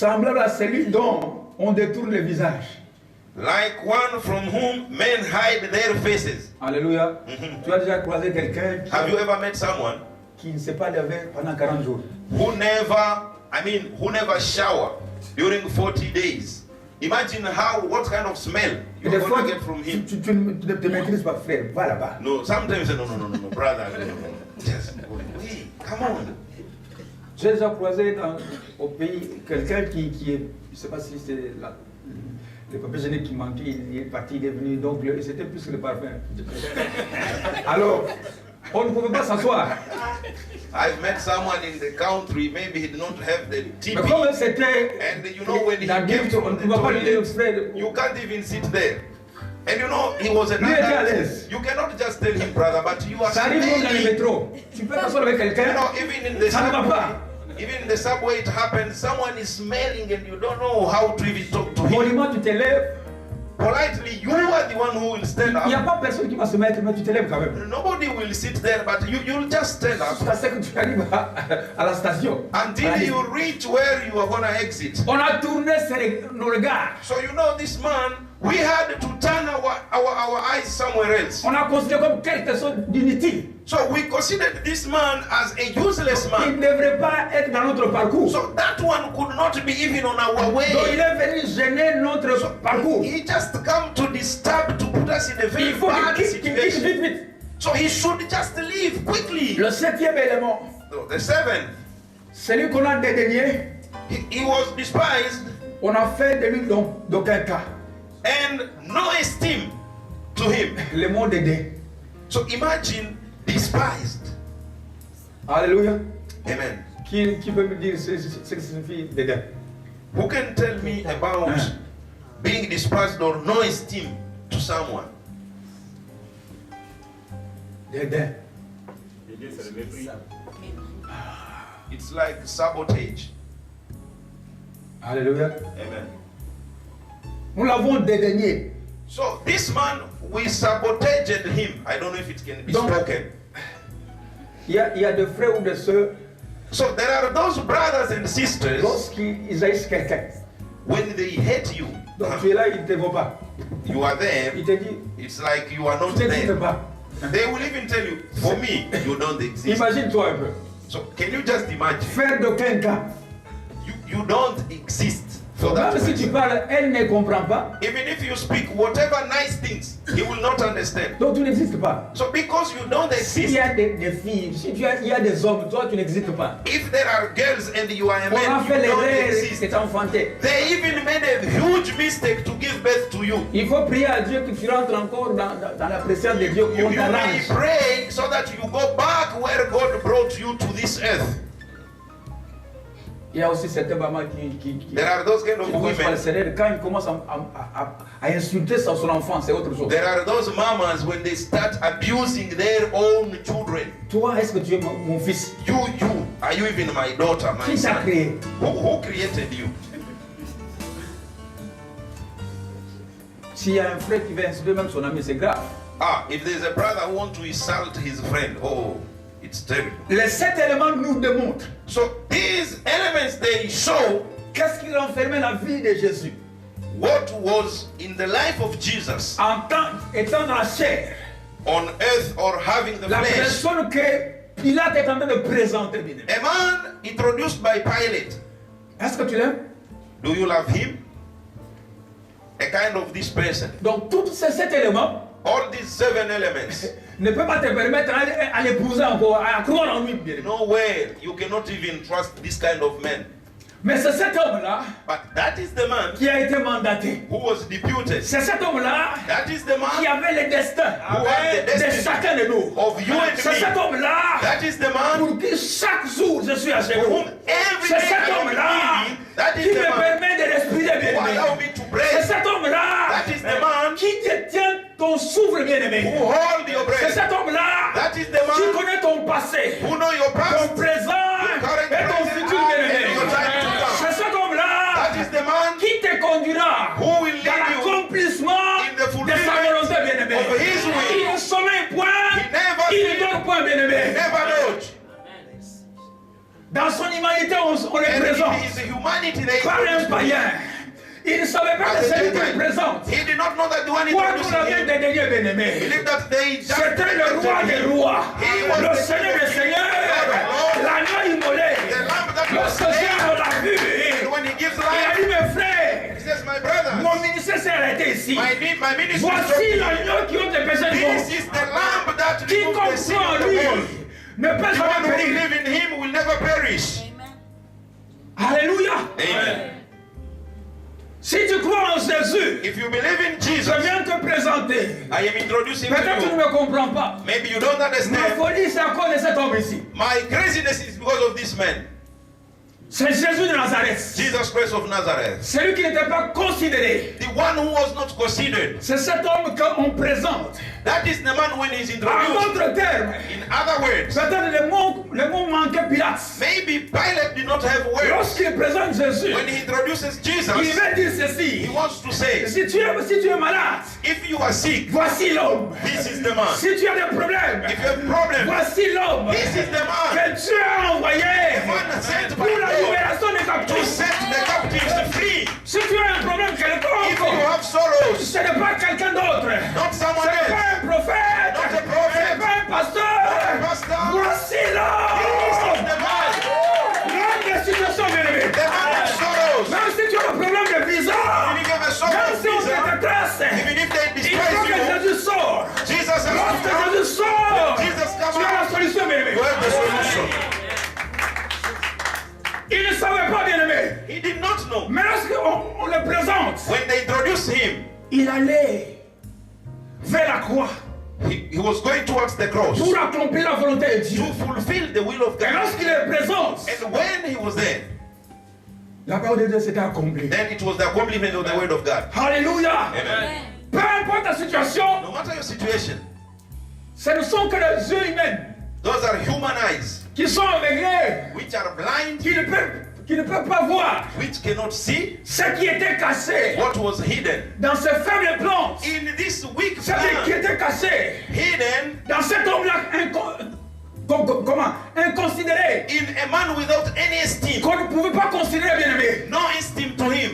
semblable à celui dont on détourne le visage. Like one from whom men hide their faces. Alléluia. Tu as déjà croisé quelqu'un Have you ever met someone qui ne s'est pas lavé pendant 40 jours? who never shower during 40 days? Imagine what kind of smell Et you're des fois, going to get from him. tu ne te maîtrises pas, frère. Va là-bas. No, sometimes you say, no, brother. No. Just wait, come on. J'ai déjà croisé au pays quelqu'un qui est, je ne sais pas si c'est le papier génique qui manquait, il est parti, il est venu, donc c'était plus que le parfum. Alors, on ne pouvait pas s'asseoir. I've met someone in the country, maybe he did not have the Mais TB. comme c'était And you know when he la came gift, on from ne the pouvait pas lui dire, toilet, frère, you can't even sit there. And you know, he was an Lui était à adult. l'aise. You cannot just tell him, brother, but you are ça arrive même dans le smelling. métro. Tu peux t'asseoir avec You quelqu'un, know, even in the ça ne va subway, pas. even in the subway, it happens. Someone is smelling, and you don't know how to even talk to him. Poliment, tu te lèves. Politely, you are the one who will stand Il n'y a up. pas personne qui va se mettre, mais tu te lèves quand même. Nobody will sit there, but you'll just stand up Jusqu'à ce que tu arrives à la station. until you reach where you are gonna exit. On a tourné nos regards. So you know, this man, we had to turn our eyes somewhere else. On a considéré comme quelque chose d'inutile. So we considered this man as a useless Il man. ne devrait pas être dans notre parcours. So that one could not be even on our Donc il way. est venu gêner notre parcours. He just come to disturb, to put us in a very Il faut bad qu'il quitte vite, situation. vite. So he should just leave quickly. Le septième élément, So the seventh, celui qu'on a dédaigné, he was despised on a fait de lui d'aucun cas. and no esteem to him. Le mot dédain. So imagine despised. Alléluia. Amen. Qui peut me dire ce que signifie dédain? Who can tell me about being despised or no esteem to someone? Dédain. It's like sabotage. Alléluia. Amen. Nous l'avons dédaigné. So this man, we sabotaged him. I don't know if it can be Donc, spoken. Il y a des frères ou des sœurs, So there are those brothers and sisters, lorsqu'ils haïssent quelqu'un, when they hate you, donc tu es là, ils ne te voient pas. you are there, Ils te disent, it's like you are not tu n'existes there. pas. They will even tell you, for me, you don't exist. Imagine-toi un peu. So can you just imagine? Faire d'aucun cas. You don't exist for that Même si tu person. parles, elle ne comprend pas. Even if you speak whatever nice things, he will not understand. Donc tu n'existes pas. So because you don't S'il exist, y a des filles, il y a des hommes, toi tu n'existes pas. if there are girls and you are a On a man, fait you don't l'erreur exist. de t'enfanter. They even made a huge mistake to give birth to you. Il faut prier à Dieu que tu rentres encore dans la présence de Dieu, You qu'on may t'arrange. pray so that you go back where God brought you to this earth. Il y a aussi certains mamans qui There are those kind of qui commencent par le women. Seigneur. Quand ils commencent à insulter son enfant, c'est autre chose. There are those mamas when they start abusing their own children. Toi, est-ce que tu es mon fils? Are you even my daughter, my Qui t'a son? créé? Who created you? S'il y a un frère qui veut insulter même son ami, c'est grave. If there's a brother who wants to insult his friend, it's terrible. Les 7 éléments nous démontrent So these elements, they show qu'est-ce qui renfermait la vie de Jésus. what was in the life of Jesus Étant dans la chair, on earth or having the la flesh. personne que Pilate est en train de présenter. Bien-aimé. A man introduced by Pilate. Est-ce que tu l'aimes? Do you love him? A kind of this person. Donc, tous ces 7 éléments All these 7 elements. ne peuvent pas te permettre à l'épouser encore, à croire en lui. Bien-aimé. No way you cannot even trust this kind of man. Mais c'est cet homme-là But that is the man qui a été mandaté. who was deputed. C'est cet homme-là That is the qui man avait le destin who had the de destiny chacun de nous. of you and C'est cet me. homme-là That is the man pour qui chaque jour je suis à for genoux. whom every C'est day cet I am homme-là living. That qui is the me man permet de respirer, who bien-aimé. allow me to C'est breathe. cet homme-là That is the man qui détient ton souffle, bien-aimé. who hold your C'est breath. cet homme-là That is the qui man connaît ton passé, who know your ton past. présent current et ton present, futur, and bien-aimé. your time to come. C'est cet homme-là That is the man qui te conduira who will dans lead you l'accomplissement in the de sa fulfillment volonté, bien-aimé. of his will. Il ne sommeille point, He never il ne sleep, dort point, bien-aimé. never dote. Dans son humanité, on le And présente. in his humanity, they Par un païen. Il ne savait pas que c'est lui qui le présente. He did not know that the one Quoi qu'on introducing avait him, des derniers he bien-aimés. believed that they just C'était le roi des rois, le Seigneur des seigneurs, l'agneau immolé. the lamb that was Lorsque Dieu slain. l'a vu, And when he gives il a life, dit, mes frères, he says, my brothers, mon ministère s'est arrêté ici. my ministry Voici is l'agneau qui ôte les péchés du monde. This is the lamb that removes Quiconque the sin croit en of the lui world. ne peut The one jamais who périr. live in him will never perish. Alléluia. Amen. Si tu crois en Jésus, If you believe in je Jesus, viens te présenter. I am introducing Peut-être to tu ne you. me comprends pas. Maybe you don't Ma understand. folie, c'est à cause de cet homme ici. My craziness is because of this man, C'est Jésus de Nazareth. Jesus Christ of Nazareth. Celui qui n'était pas considéré. The one who was not considered. C'est cet homme qu'on présente. That is the man when he's En introduced. d'autres termes, In other words, peut-être le mot manquait Pilate. maybe Pilate did not have words. Lorsqu'il présente Jésus, When he introduces il Jesus, va dire he ceci. wants to say, Si tu es malade, if you are sick, voici l'homme. this is the man. Si tu as des problèmes, If you have problems, voici l'homme this is the man. que Dieu a envoyé One sent by pour la God libération des to captifs. set the captives free. Si tu as un problème If you quelconque, have sorrows, ce n'est pas quelqu'un d'autre. not Ce someone n'est else, pas un prophète. not a Ce n'est prophet, pas un not a pasteur. pastor, Voici this is l'homme. the man. L'homme des situations bien-aimées. The man in sorrows. Même si tu as un problème de visa, If you have a sorrow même of si on visa, te trace, even if they il faut que despise Jésus sorte. you, Jesus has Lorsque to come. Jésus sort, Jesus tu come as la out. solution, bien-aimé. You have the solution. Il ne savait pas, bien-aimé. He did not know. Mais lorsqu'on le présente, When they introduced him, il allait vers la croix he was going towards the cross pour accomplir la volonté de Dieu. to fulfill the will of Et God. lorsqu'il le présente, And when he was there, la parole de Dieu s'était accomplie. then it was the accomplishment of the word of God. Alléluia. Amen. Peu importe la situation, No matter your situation, ce ne sont que les yeux humains those are human eyes qui sont aveuglés, which are blind, qui ne peuvent pas voir which cannot see ce qui était caché what was hidden. dans ce faible plan, In this weak ce qui plan, était caché hidden dans cet homme-là inconsidéré, in a man without any esteem, qu'on ne pouvait pas considérer, bien aimé. no esteem to him.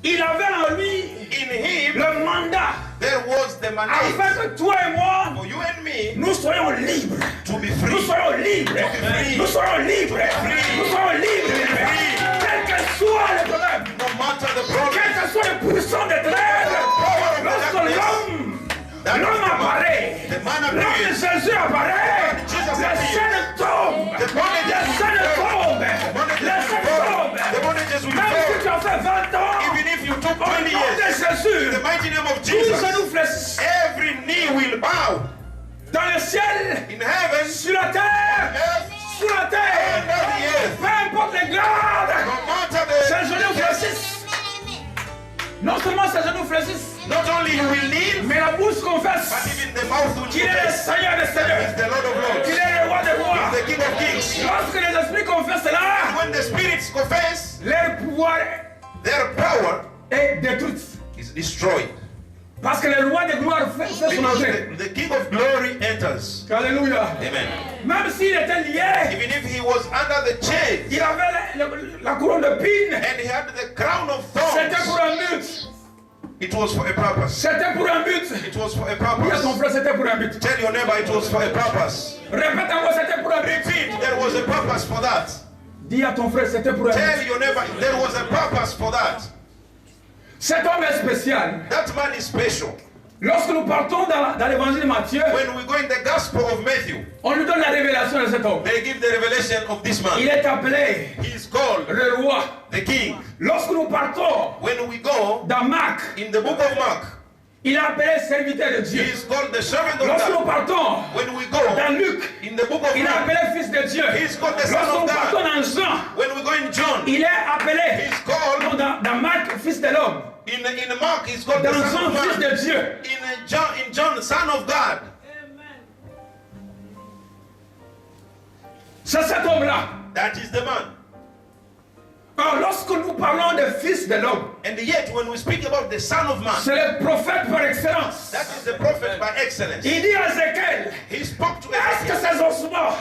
Il avait en lui In him, le mandat there was the afin mandate que toi et moi, for you and me nous soyons libres. to be Nous free. soyons libres. free. Nous soyons libres. Nous soyons libres. free. Quel que soit le problème, No matter the quel problem, que soit le puissant des ténèbres, lorsque l'homme apparaît, the man l'homme de appears, Jésus apparaît, Jesus les appears. chaînes tombent, The bondage les chaînes tombent, les chaînes the tombent. bondages will Même si fall. tu as fait 20 ans, Even if you took au 20 nom de years, in Jésus, the mighty name of tous Jesus, genoux fléchissent every knee will bow dans le ciel, in heaven, sur la terre, earth, sous la terre. under the earth. Peu importe les grades, No matter ses genoux the fléchissent. Non seulement ses genoux fléchissent, not only you will kneel, mais la bouche but confesse even the mouth will qu'il est le confess Seigneur des He is Seigneurs, the Lord of qu'il Lords, est le roi des rois. the King of Kings. Lorsque les esprits confessent cela, When the spirits confess, leur pouvoir their power est détruit. is destroyed. Parce que le roi des gloires fait son Because entrée. the King of Glory enters. Alléluia. Amen. Même s'il était lié, Even if he was under the chain il avait la couronne de pine. and he had the crown of C'était thorns, pour un but. it was for a purpose. C'était pour un but. It was for a Dis à ton purpose. frère, c'était pour un but. Tell your neighbor it was for a purpose. Répète encore, c'était pour un but. Repeat, there was a purpose for that. Dis à ton frère, c'était pour un Tell but. your neighbor there was a purpose for that. Cet homme est spécial. That man is special. Lorsque nous partons dans l'évangile de Matthieu, When we go in the Gospel of Matthew, on nous donne la révélation de cet homme. they give the revelation of this Il man. est appelé He is called le roi. the King. Lorsque nous partons When we go dans Marc, in the book of Mark, il est appelé serviteur de he Dieu. is called the servant of Lorsque nous God. partons When we go dans Luc, in the book of il est Luke, appelé fils de Dieu. he is called the Lorsque Son nous of partons God. dans Jean, When we go in John, il est appelé he is called dans Marc, fils de l'homme. in Mark, he is called Dans the Son Jean, of fils Man. de Dieu. In John, Son of God. C'est cet homme-là. That is the man. Alors, lorsque nous parlons de fils de l'homme, And yet, when we speak about the Son of Man, c'est le prophète par excellence. that is the prophet by excellence. Il dit à Ézéchiel, He spoke to est-ce que Ezekiel. ces ossements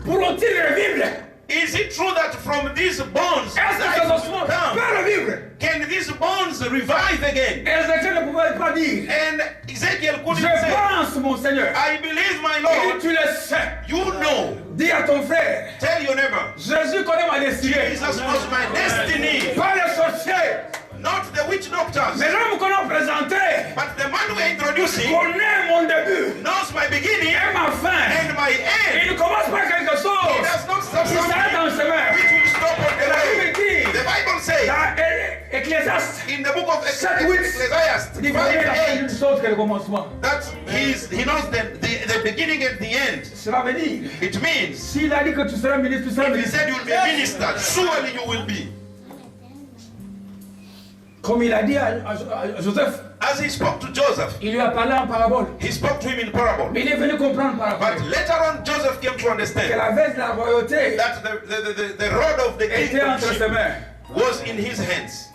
pourront-ils revivre? Is it true that from these bones, Est-ce que life ces will ossements come? peuvent revivre? Can these bones revive again? Ézéchiel ne pouvait pas dire. And Ezekiel couldn't Je say, pense, mon Seigneur. I believe, my Et Lord. tu le sais. You know. Dis à ton frère, Tell your neighbor. Jésus connaît ma destinée. Jesus knows my destiny. Pas les sorciers, Not the witch doctors. mais l'homme qu'on a présenté But the man we are introducing connaît mon début knows my beginning et ma fin. and my end. Il ne commence pas quelque He chose. does not stop Il s'arrête en something chemin. which will stop on the La way. Bible dit, The Bible says dans Ecclésiaste, in the book of Sept, huit. Ecclesiastes il connaît la fin d'une 5:8 chose que le commencement. that he knows the beginning and the end. Cela veut dire, It means s'il a dit que tu seras ministre, tu seras if he ministre. said you will be a minister, surely you will be. Comme il a dit à Joseph, As he spoke to Joseph, il lui a parlé en parabole. he spoke to him in parable. Mais il est venu comprendre par But après later on, Joseph came to que understand la veste de la royauté that the rod of the était entre ses kingdom mains. was in his hands.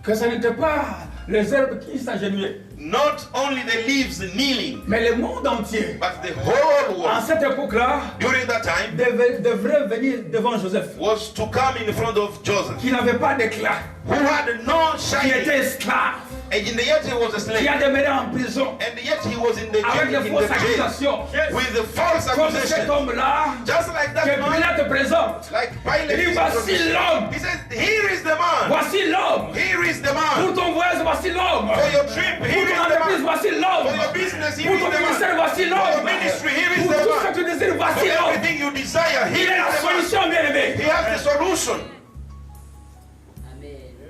Que ce n'était pas les herbes qui s'agenouillaient, Not only the leaves kneeling, mais le monde entier. but the whole En world cette époque-là, during that time devrait venir devant Joseph, was to come in front of Joseph, qui n'avait pas d'éclat, who had no qui shining, était esclave, and yet he was a qui slave, a demeuré en prison and yet he was in the avec jail, des in fausses the jail accusations. with the false Comme cet accusation. homme-là Just like que that man, Pilate présente. like Pilate. Il dit, voici l'homme, He says, here is the man. voici l'homme. Here is the Pour man. ton voyage, voici l'homme. For your trip, Pour here ton is the entreprise, man. voici l'homme. For your business, here Pour is ton the ministère, man. voici For l'homme. your ministry, here is Pour the tout ce que man. tu désires, For voici l'homme. everything you desire, Il here est la is the man. solution, bien-aimé. He has the solution.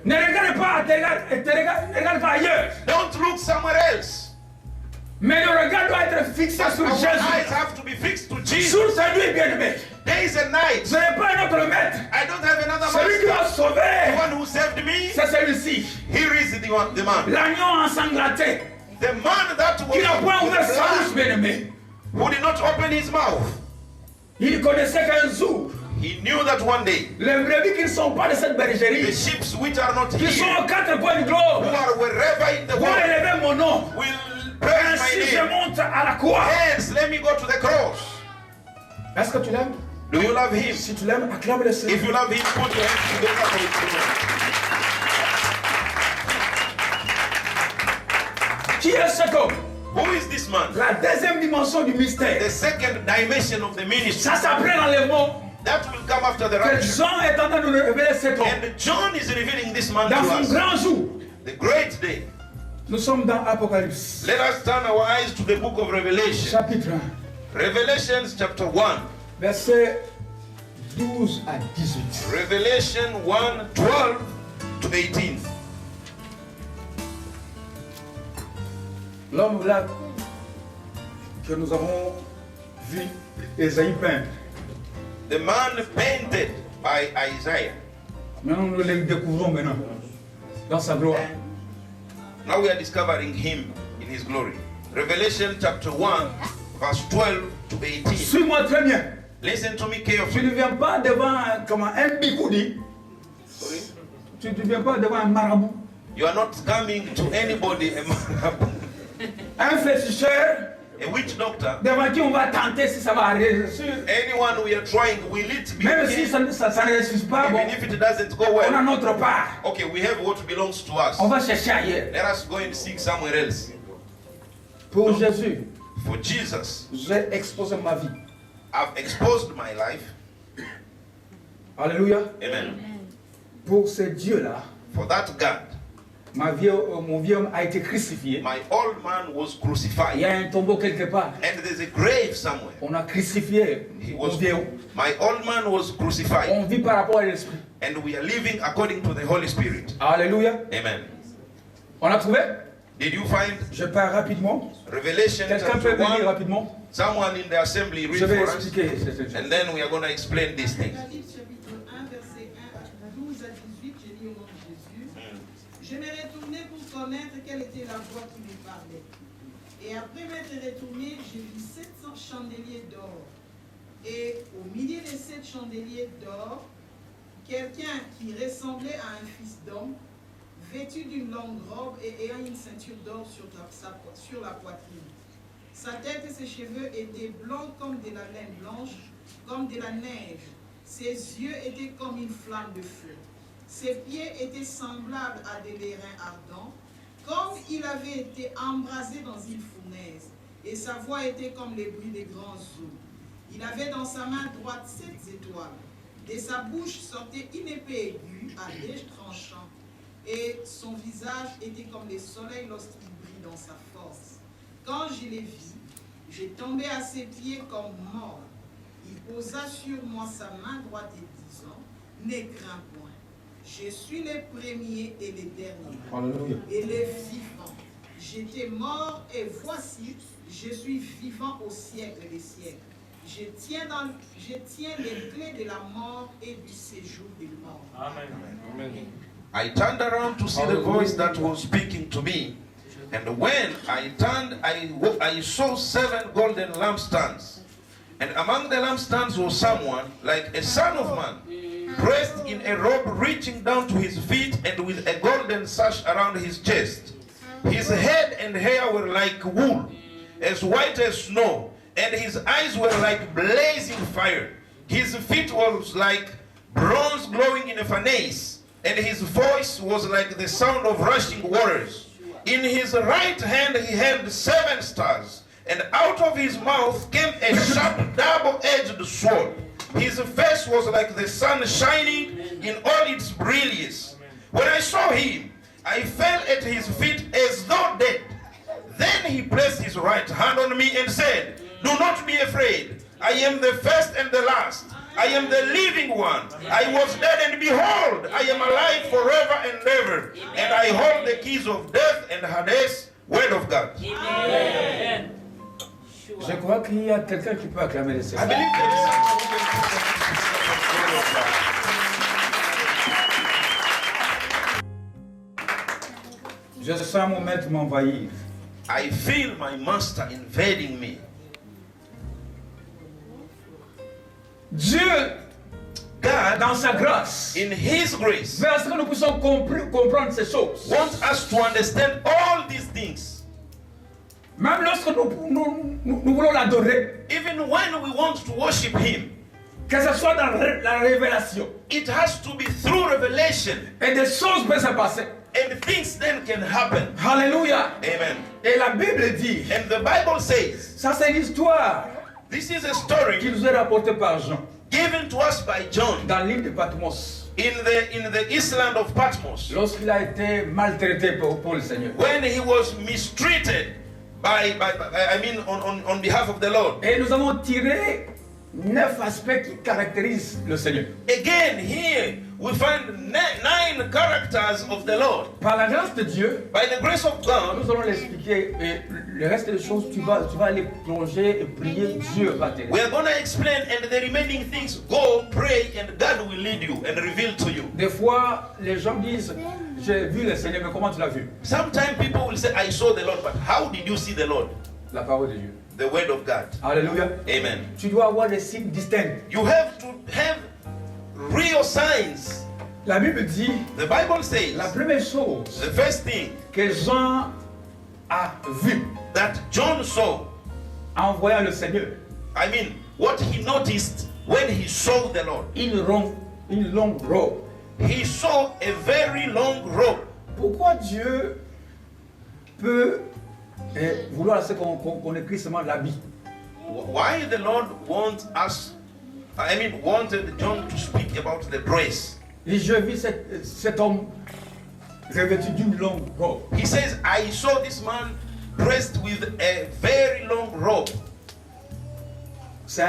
Ne regarde pas, ne regarde pas ailleurs. Don't look somewhere else. Mais le regard doit être fixé But sur our eyes Jésus. have to be fixed to Jesus. Sur celui, bien-aimé. Days and nights. Je n'ai pas un autre maître. I don't have another Celui qui master. m'a The sauvé, one who saved me, c'est celui-ci. here is the man. L'agneau ensanglanté, The man that was qui n'a point ouvert sa bouche, blind, bien-aimé. who did not open his mouth. Il connaissait qu'un jour, He knew that one day les brebis qui ne sont pas de cette the bergerie, sheep which are not qui sont here, aux quatre coins du who globe, are wherever in the vont world, élever mon nom. will praise Ainsi, my je name. monte à la croix. Hence, let me go to the cross. Est-ce que tu l'aimes? Do you love him? Si tu l'aimes, acclame le Seigneur. If you love him, put your hands together for him. Qui est cet homme? Who is this man? La deuxième dimension du mystère. The second dimension of the ministry. Ça s'appelle l'enlèvement. That will come after the Que rapture. Jean est en train de nous révéler cet homme. And John is revealing this man Dans to son us. grand jour, The great day. nous sommes dans Apocalypse, Let us turn our eyes to the book of Revelation. chapitre 1, Revelation chapter 1. versets 12 à 18. Revelation 1, 12 to 18. L'homme là que nous avons vu Ésaïe peindre, The man painted by Isaiah. maintenant nous le découvrons maintenant dans sa gloire. Now we are discovering him in his glory. Revelation chapter 1, verse 12 to 18. Suis-moi très bien. Listen to me Tu carefully. ne viens pas devant un bigoudi. Tu ne viens pas devant un marabout. You are not coming to anybody, Un féticheur a witch doctor, devant qui on va tenter si ça va réussir. anyone we are trying, will it be Même si okay? ça ne réussit pas, bon, Even if it doesn't go on a well, notre part. okay, we have what belongs to us. On va chercher ailleurs. Let us go and seek somewhere else. Pour Jésus, For Jesus, j'ai exposé ma vie. I've exposed my life. Alléluia. Amen. Pour ce Dieu-là, For that God, mon vieux homme a été crucifié. my old man was Il y crucified. a un tombeau quelque part. And there's a grave somewhere. On a crucifié mon vieux homme. My old man was crucified. On vit par rapport à l'Esprit. And we are living according to the Holy Spirit. Alléluia. Amen. On a trouvé? Did you find Je pars rapidement. Revelation Quelqu'un chapter peut venir 1? rapidement? Someone in the assembly read Je vais for us. expliquer cette chose. And then we are going to explain these things. Apocalypse chapitre 1, verset 1 à 12 à 18, j'ai dit au nom de Jésus. Je m'ai retourné pour connaître quelle était la voix qui me parlait. Et après m'être retourné, j'ai vu 700 chandeliers d'or. Et au milieu des 7 chandeliers d'or, quelqu'un qui ressemblait à un fils d'homme, vêtu d'une longue robe et ayant une ceinture d'or sur la poitrine. Sa tête et ses cheveux étaient blancs comme de la laine blanche, comme de la neige. Ses yeux étaient comme une flamme de feu. Ses pieds étaient semblables à des airains ardents, comme il avait été embrasé dans une fournaise. Et sa voix était comme les bruits des grands eaux. Il avait dans sa main droite 7 étoiles. De sa bouche sortait une épée aiguë à l'ège tranchant. Et son visage était comme le soleil lorsqu'il brille dans sa force. Quand je l'ai vu, j'ai tombé à ses pieds comme mort. Il posa sur moi sa main droite et disant, ne crains point. Je suis le premier et le dernier. Alléluia. Et le vivant. J'étais mort et voici, je suis vivant au siècle des siècles. Je tiens les clés de la mort et du séjour des morts. Amen. Amen. I turned around to see the voice that was speaking to me. And when I turned, I saw 7 golden lampstands. And among the lampstands was someone like a son of man, dressed in a robe reaching down to his feet and with a golden sash around his chest. His head and hair were like wool, as white as snow, and his eyes were like blazing fire. His feet was like bronze glowing in a furnace, and his voice was like the sound of rushing waters. In his right hand he held 7 stars, and out of his mouth came a sharp double-edged sword. His face was like the sun shining in all its brilliance. When I saw him, I fell at his feet as though dead. Then he placed his right hand on me and said, "Do not be afraid. I am the first and the last. I am the living one. I was dead, and behold, I am alive forever and ever. And I hold the keys of death and Hades." Word of God. Amen. Je crois qu'il y a quelqu'un qui peut acclamer le I Seigneur. believe there is someone who can Je sens mon maître m'envahir. I feel my master invading me. Dieu, God, dans sa grâce, in His grace, veut à ce que nous puissions comprendre ces choses. wants us to understand all these things. Même lorsque nous voulons l'adorer, Even when we want to worship Him, que ce soit dans la révélation, it has to be through revelation, et des choses peuvent se passer. and things then can happen. Alléluia. Amen. Et la Bible dit, And the Bible says, ça c'est l'histoire this is a qui story nous est rapportée par Jean given to us by John dans l'île de Patmos, in the island of Patmos, lorsqu'il a été maltraité pour le Seigneur. when he was mistreated on behalf of the Lord. Et nous avons tiré 9 aspects qui caractérisent le Seigneur. Again, here we find 9 characters of the Lord. Par la grâce de Dieu, By the grace of God, nous allons l'expliquer. Et le reste des choses, tu vas aller plonger et prier. Dieu va t'aider. we are going to explain, and the remaining things, go, pray, and God will lead you and reveal to you. Des fois, les gens disent, j'ai vu le Seigneur, mais comment tu l'as vu? Sometimes people will say, I saw the Lord, but how did you see the Lord? La parole de Dieu. The word of God. Alléluia. Amen. Tu dois avoir des signes distincts. You have to have real signs. La Bible dit, The Bible says, la première chose the first thing que Jean a vu that John saw, en voyant le Seigneur, I mean, what he noticed when he saw the Lord, une longue robe. he saw a very long robe. Pourquoi Dieu peut vouloir qu'on écrit seulement l'habit? Why the Lord wanted John to speak about the dress? Et je vis cet homme revêtu d'une longue robe. He says, I saw this man dressed with a very long robe. C'est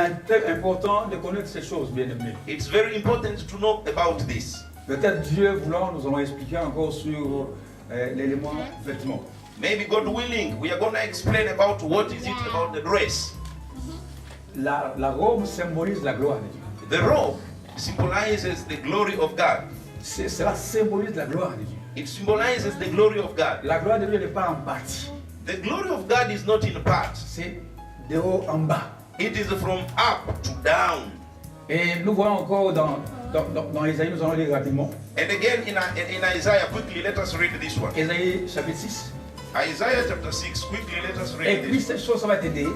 important de connaître ces choses, bien aimés. It's very important to know about this. Peut-être Dieu voulant, nous allons expliquer encore sur l'élément vêtement. Maybe God willing, we are going to explain about what is it about the dress. La robe symbolise la gloire de Dieu. The robe symbolizes the glory of God. Cela symbolise la gloire de Dieu. It symbolizes the glory of God. La gloire de Dieu n'est pas en partie. The glory of God is not in part. C'est de haut en bas. It is from up to down. Et nous voyons encore dans Isaïe, nous allons lire rapidement. And again in Isaiah, quickly let us read this one. Isaïe chapitre 6. Isaiah chapter 6, quickly let us read Écris this. ces choses, ça va t'aider.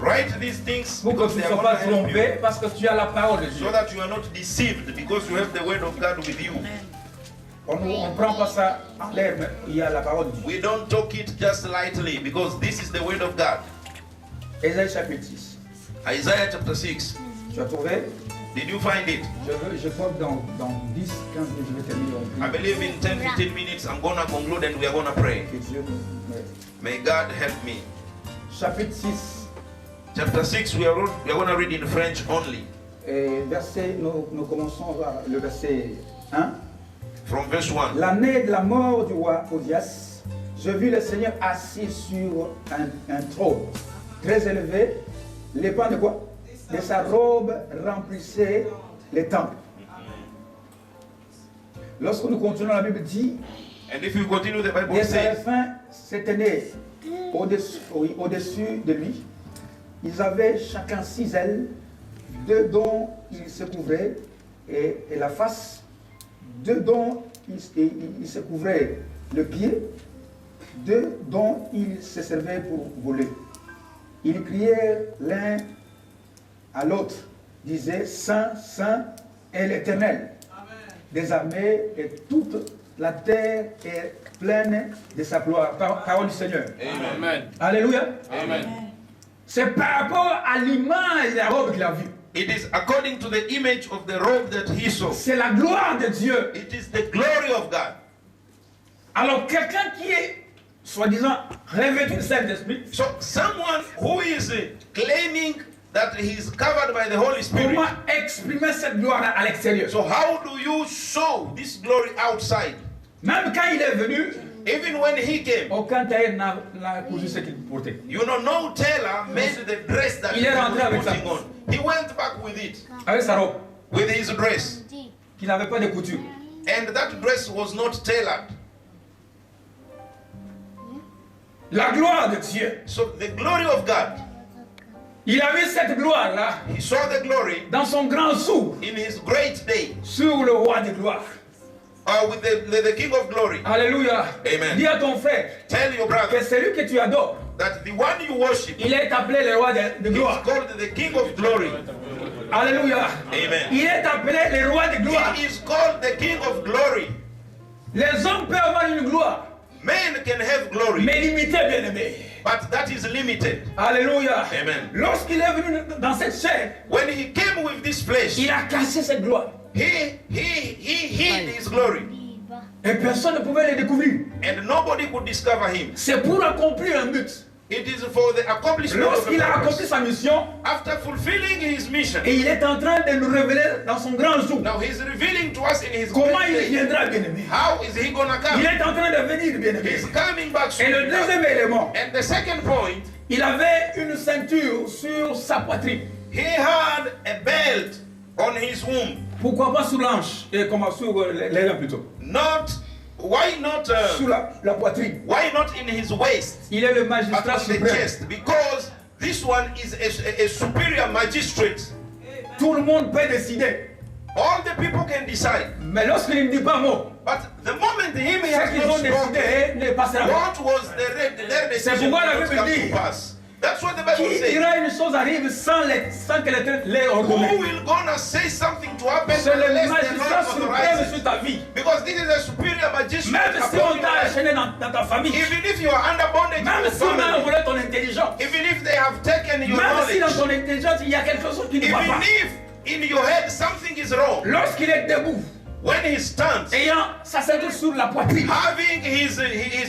Write these things pour que because tu ne they are sois going pas to help you. trompé parce que tu as la parole de Dieu. So that you are not deceived because you have the word of God with you. On ne prend pas ça en l'air, mais il y a la parole de Dieu. We don't talk it just lightly because this is the word of God. Ésaïe chapitre 6. Isaiah chapter 6. Tu as trouvé? Did you find it? Je crois que dans 10, 15 minutes, je vais terminer. I believe in 10-15 minutes I'm going to conclude and we are going to pray. Que Dieu nous aide. May God help me. Chapitre 6. Chapter 6, we are going to read in French only. Et verset, nous commençons par le verset 1. From verse 1. L'année de la mort du roi Odias, je vis le Seigneur assis sur un trône très élevé. Les pans de quoi? De sa robe remplissait les temples. Lorsque nous continuons, la Bible dit, And if you continue, the Bible des says, séraphins s'éteignaient au-dessus de lui. Ils avaient chacun 6 ailes, 2 dont ils se couvraient, et la face, 2 dont ils se couvraient le pied, 2 dont ils se servaient pour voler. Ils criaient l'un à l'autre, disaient, Saint, Saint est l'Éternel des armées, et toute la terre est pleine de sa gloire. Parole du Seigneur. Amen. Alléluia. Amen. C'est par rapport à l'image de la robe qu'il a vue. it is according to the image of the robe that he saw. C'est la gloire de Dieu. It is the glory of God. Alors quelqu'un qui est, soi-disant, revêtu du Saint-Esprit, So someone who is claiming that he is covered by the Holy Spirit. comment exprimer cette gloire à l'extérieur? So how do you show this glory outside? Même quand il est venu, Even when he came, aucun tailleur n'a cousu ce qu'il portait. you know, no tailor made the dress that Il he est rentré avec was ça. putting on. He went back with it, Avec sa robe, with his dress. qui n'avait pas de couture. And that dress was not tailored. La gloire de Dieu. So the glory of God, Il a vu cette gloire-là he saw the glory dans son grand jour in his great day sur le roi de gloire. with the King of glory. Alléluia. Amen. Dis à ton frère Tell your que brother celui que tu adores, that the one you worship il est appelé le roi de is gloire. called the King of glory. Alléluia. Amen. Il est appelé le roi de gloire. He is called the King of glory. Les hommes peuvent avoir une gloire, Men can have glory, mais limitée, bien aimé. but that is limited. Alléluia. Amen. Lorsqu'il est venu dans cette chair, When he came with this flesh, il a caché cette gloire. he hid his glory, Et personne ne pouvait le découvrir. and nobody could discover him. C'est pour accomplir un but. It is for the accomplishment of the Lorsqu'il a accompli purpose. sa mission, After fulfilling his mission, et il est en train de nous révéler dans son grand jour, now he's revealing to us in his comment great il day. viendra, bien aimé. How is he gonna Il come? est en train de venir, bien aimé. He's coming back Et le soon. deuxième élément, And the second point, il avait une ceinture sur sa poitrine. he had a belt on his womb. Pourquoi pas sur l'anche et comment sur les reins plutôt. Why not Sur la poitrine. why not in his waist, Il est le but magistrat on the suprême. chest? Because this one is a superior magistrate. Tout le monde peut décider. All the people can decide. Mais lorsqu'il ne dit pas mot, But the moment him ce has qu'ils not ont décidé spoken, ne passera pas. what was their decision pourquoi la will not Bible come dit, to pass. That's what the Bible Qui says. dira une chose arrive sans que l'Éternel l'ait Who ordonné? will gonna say something to happen C'est le unless the magistrat Lord suprême authorizes sur it? ta vie. Because this is a superior magistrate Même si upon on your t'a life. enchaîné dans ta famille, Even if you are under bondage in même your si on a family, volé ton intelligence, even if they have taken your même si dans knowledge, ton intelligence il y a quelque chose qui ne va even pas, if in your head something is wrong, lorsqu'il est debout, when he stands, ayant sa ceinture sur la poitrine, having his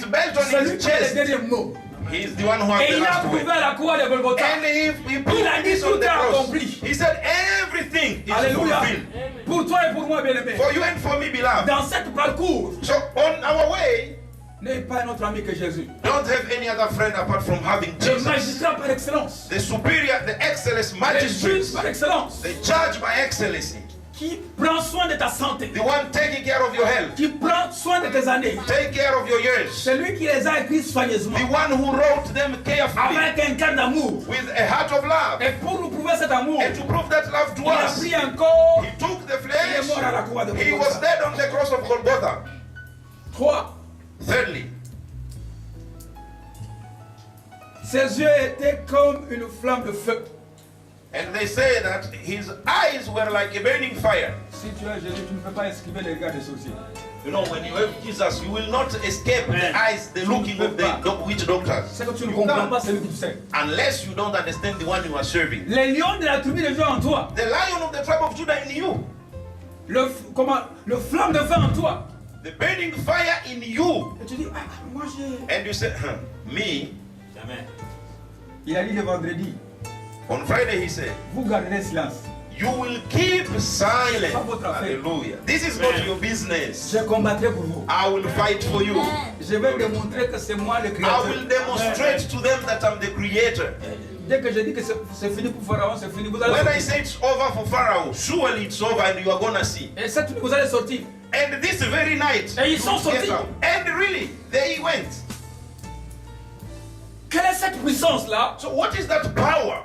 belt on celui his qui a le chest, dernier mot, he is the one who has et the il a last prouvé word. à la croix de Golgotha, And he proved Il a dit this on tout the est cross. accompli. He said everything is Alléluia, fulfilled. pour toi et pour moi, bien-aimé, For you and for me, beloved. dans cette parcours, So on our way, n'est pas un autre ami que Jésus. don't have any other friend apart from having Le Jesus. magistrat par excellence, The superior, the excellence le magistrate, juge par excellence, the judge by excellency, qui prend soin de ta santé, the one taking care of your health, qui prend soin de tes années, take care of your years, celui qui les a écrits soigneusement, the one who wrote them carefully avec un cœur d'amour. with a heart of love. Et pour nous prouver cet amour, And to prove that love to il a us, pris encore, he took the il est mort à la flesh, croix de he was Golgotha. dead on the cross of Golgotha. 3. Thirdly, Ses yeux étaient comme une flamme de feu. And they say that his eyes were like a burning fire. Si tu as Jésus, tu ne peux pas esquiver les regards des sorciers. You know, when you have Jesus, you will not escape the eyes, the looking of the witch doctors. C'est que tu ne You comprends can't. pas celui que tu sais. Unless you don't understand the one you are serving. Les lions de la tribu de Juda en toi. The lion of the tribe of Judah in you. Le flamme de feu en toi. The burning fire in you. Et tu dis, ah, moi j'ai... And you say, me. Amen. Il a dit le vendredi, On Friday he said, vous garderez silence. you will keep silent. Pas votre affaire. Hallelujah. This is not your business. Je combattrai pour vous. I will fight for you. Je vais démontrer que c'est moi le I créateur. will demonstrate to them that I'm the creator. Dès que je dis que c'est fini pour Pharaon, c'est fini. Vous allez When I sortir. say it's over for Pharaoh, surely it's over and you are gonna see. Et cette nuit, vous allez sortir. And this very night, Et ils sont get sortis. out. And really, they went. Quelle est cette puissance-là So what is that power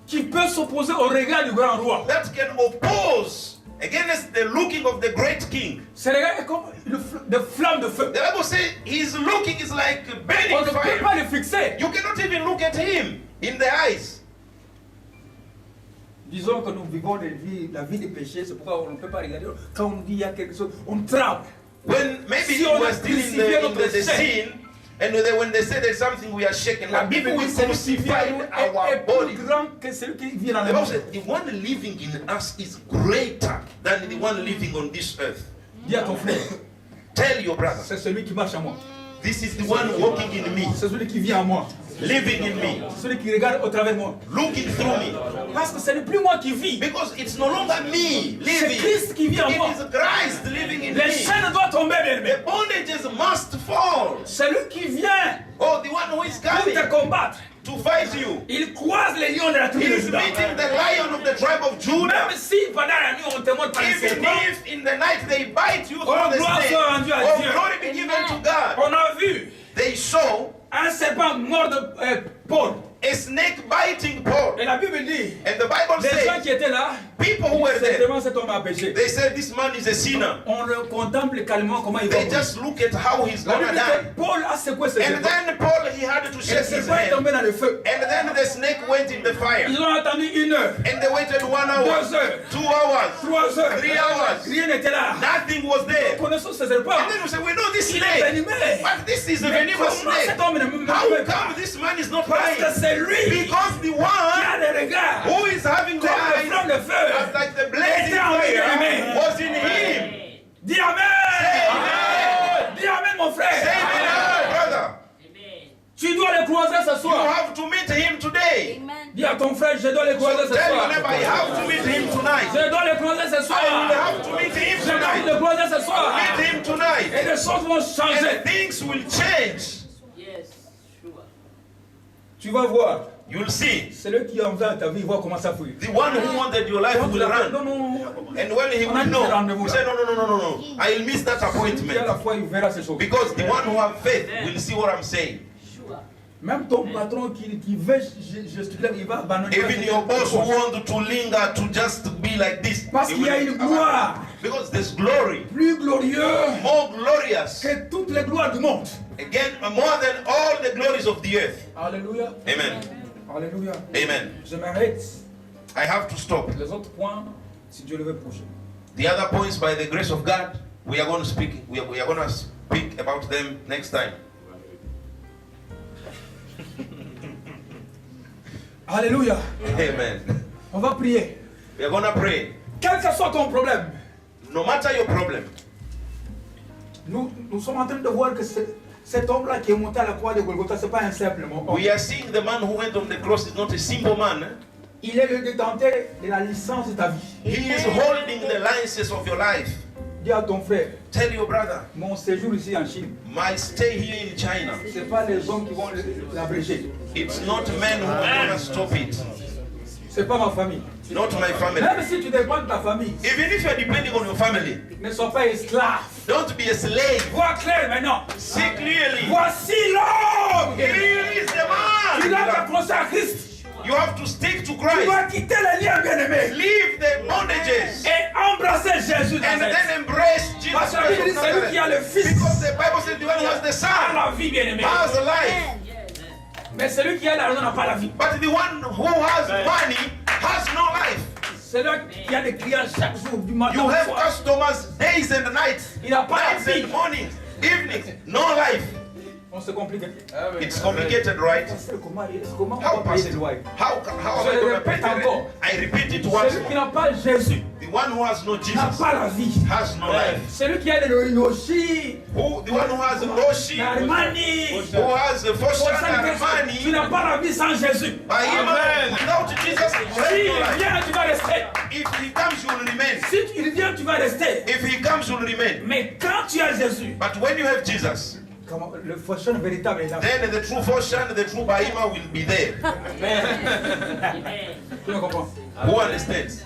qui peut s'opposer au regard du grand roi? that can oppose against the looking of the great king? Ce regard est comme de flamme de feu. The Bible says his looking is like On burning ne peut fire. pas le fixer. You cannot even look at him in the eyes. Disons que nous vivons la vie de péché, c'est pourquoi on ne peut pas regarder. Quand on dit il y a quelque chose, on tremble. When maybe Si we on were a still in crucifié the notre sin, and when they say there's something, we are shaken. La Like Bible people dit will que celui qui vit en nous crucify our est body. plus grand que celui qui vit dans The le Bible monde. says the one living in us is greater than the one living on this earth. Dis à ton frère, Tell your brother, c'est celui qui marche en moi. this is the one walking in me, C'est celui qui vit en moi. living in me, C'est celui qui regarde au travers de moi. looking through me. Parce que ce n'est plus moi qui vis. Because it's no longer me C'est living. Christ qui vit en moi. It is Christ living in Les me. chaînes doivent tomber, bien aimé. The bondages must fall. Celui qui vient Oh, the one who is pour coming te combattre, to fight you. il croise les lions de la He tribu de is Juda. meeting the lion of the tribe of Judah. Même si pendant la nuit on te montre par les Even serpents, if in the night they bite you Oh, through the gloire snake, soit rendue à oh, Dieu. glory be given to God. on a vu They saw un serpent mort de Paul. a snake biting Paul. Et la Bible dit, And the Bible les gens says, qui étaient là, people who were there, certainement cet homme a péché. they said this man is a sinner. On le contemple calmement comment il va They mourir. just look at how he's La gonna Bible dit die. que Paul a secoué ce And serpent. then Paul, he had to Et le shake his serpent est hand. tombé dans le feu. And then the snake went in the fire. Ils ont attendu 1 heure, And they waited 1 hour, 2 heures, 2 hours, 3 heures. 3 hours. Rien n'était là. Nothing was there. Nous connaissons ce serpent. And then we say, we know this Il est snake. animé. But this is a Mais venomous comment snake. cet homme ne me How meurt pas? come this man is not Parce que dying? c'est lui qui Because the one a les regards who is having the comme le eyes flamme de feu. as like the blazing était en lui, fire amen. was in him. Dis Amen. Dis Amen, mon frère. Say amen, brother. Tu dois le croiser ce You soir. have to meet him today. Dis à ton frère, je dois le croiser So ce tell your soir. neighbor, you have to meet him tonight. Je dois le croiser ce I will soir. have to meet him Je dois tonight. le croiser ce soir. Meet him tonight. Et les choses vont changer. And things will change. Yes, sure. Tu vas voir. You'll see. Celui qui envoie ta vie, il va commencer à fuir. The one who wanted your life will run. Non, non. And when he will know, he said, no. I'll miss that Qui a appointment. la foi, il verra ces choses. Because the one who have faith will see what I'm saying. Sure. Même ton patron qui veut gestuer, il va abandonner. Even your boss who want to linger to just be like this. Parce he qu'il y a will- une gloire Because there's glory. plus glorieuse More glorious. que toutes les gloires du monde. Again, more than all the glories of the earth. Alléluia. Amen. Alléluia. Amen. Je m'arrête. I have to stop. Les autres points, si Dieu le veut, prochain. The other points, by the grace of God, we are going to speak. We are going to speak about them next time. Alléluia. Amen. On va prier. We are going to pray. Quel que soit ton problème, No matter your problem, nous sommes en train de voir que cet homme-là qui est monté à la croix de Golgotha, ce n'est pas un simple homme. we are seeing the man who went on the cross is not a simple man. Il est le détenteur de la licence de ta vie. He is holding the license of your life. Dis à ton frère, Tell your brother, mon séjour ici en Chine, my stay here in China, ce n'est pas les hommes qui vont l'abréger. it's not men who are going to stop it. Ce n'est pas ma famille. Not my family. Même si tu dépends de ta famille, Even if you are depending on your family, ne sois pas esclave. don't be a slave. Vois clair maintenant. See clearly. Voici l'homme. Here is the Tu dois man. t'accrocher à Christ. You have to stick to Tu Christ. dois quitter les liens bien-aimés Leave the bondages et embrasser Jésus and Nazareth. then embrace Jesus Parce que la Bible dit Christ of celui qui a Nazareth. le Fils Because the Bible says the one who has the a Son la vie bien-aimée. has a life. Mais celui qui a l'argent n'a pas la vie. But the one who has money has no life. Celui qui a des clients chaque jour, du matin You au have soir. customers days and nights, Il n'a pas la nights and vie. mornings, evenings, no life. On se complique. It's complicated, right? Comment How on va payer possible? le loyer? How am Je I le going to répète pay the encore. rent? I repeat it once Celui qui more. n'a pas Jésus The one who has no n'a Jesus pas la vie. has no life. Celui qui a des Yoshi, The one who has Roshi, Armani, who has Foshan and tu money, n'as pas la vie sans Jésus. by him, without Jesus, you have S'il no life. vient, tu vas rester. If he comes, you will remain. Si il vient, tu vas rester. If he comes, you will remain. Mais quand tu as Jésus, But when you have Jesus, le fortune véritable est là. then the true Foshan, the true Bahima will be there. Tu me comprends? Who understands?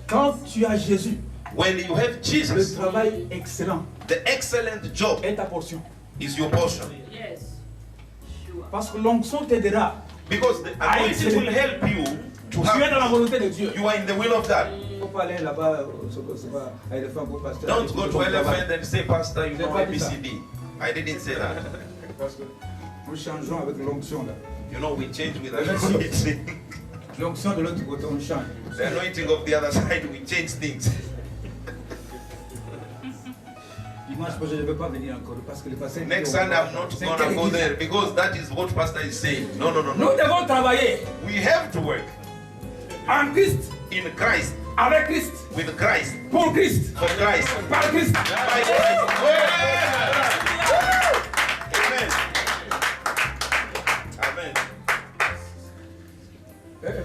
Quand tu as Jésus, When you have le Jesus, travail excellent the excellent job est ta portion. is your portion. Parce que l'onction t'aidera. Because the anointing will help you to Tu es dans la have. volonté de Dieu. You are in the will of God. Il ne faut pas aller là-bas, c'est pas à éléphant pour pasteur. Don't go to elephant and say, Pastor, you know J'ai pas dit ça. ABCD. I didn't say that. Parce que nous changeons avec l'onction là. You know, we change with Merci. anointing. L'onction de l'autre côté, on change. The anointing of the other side, we change things. Dimanche prochain, je ne vais pas venir encore parce que le pasteur. Next Sunday, I'm not C'est going to quelle go église? there because that is what Pastor is saying. No, no, no, Nous no. devons travailler We have to work en Christ, in Christ, avec Christ, with Christ, pour Christ, for Christ. par Christ. By Christ. Amen. Amen.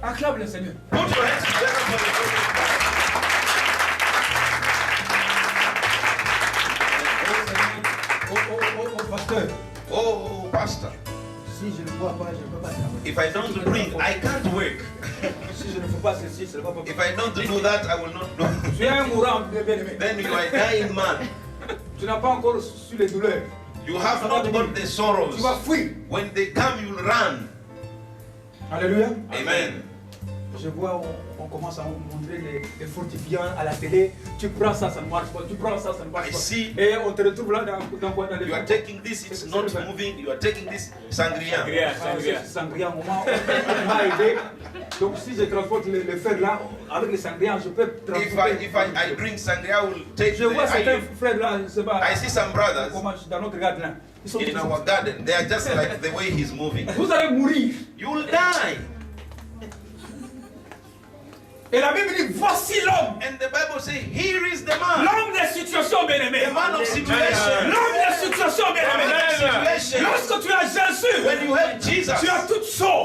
Acclame le Seigneur. Put your hands together for the Lord. Oh, pasteur, Oh, Pastor, si je ne bois pas, je ne peux pas travailler. if I don't drink, I can't work. Si je ne fais pas ceci, je ne vais pas. If I don't do that, I will not do. Tu es un mourant, bien-aimé. Then you are a dying man. Tu n'as pas encore su les douleurs. You have not got the sorrows. Tu vas fuir. When they come, you will run. Alléluia. Amen. Je vois, on commence à montrer les fortifiants à la télé. Tu prends ça, ça ne marche pas. Tu prends ça, ça ne marche I pas. see. Et on te retrouve là dans les You are taking this, it's not moving. You are taking this sangria. Sangria, moment, on m'a aidé. Donc si je transporte le fer là, avec les sangria, je peux transporter. If I drink sangria, I will take Je vois certains the. frères là, je ne sais pas. I see some brothers Comment, dans notre jardin. Ils sont in our garden. They are just like the way he's moving. Vous allez mourir. You will die. Et la Bible dit, voici l'homme. And the Bible says, here is the man. L'homme des situations, bien-aimé. The man of situation. L'homme des situations, bien-aimé. Situation. Lorsque tu as Jésus, When you have Jesus, tu as toutes choses.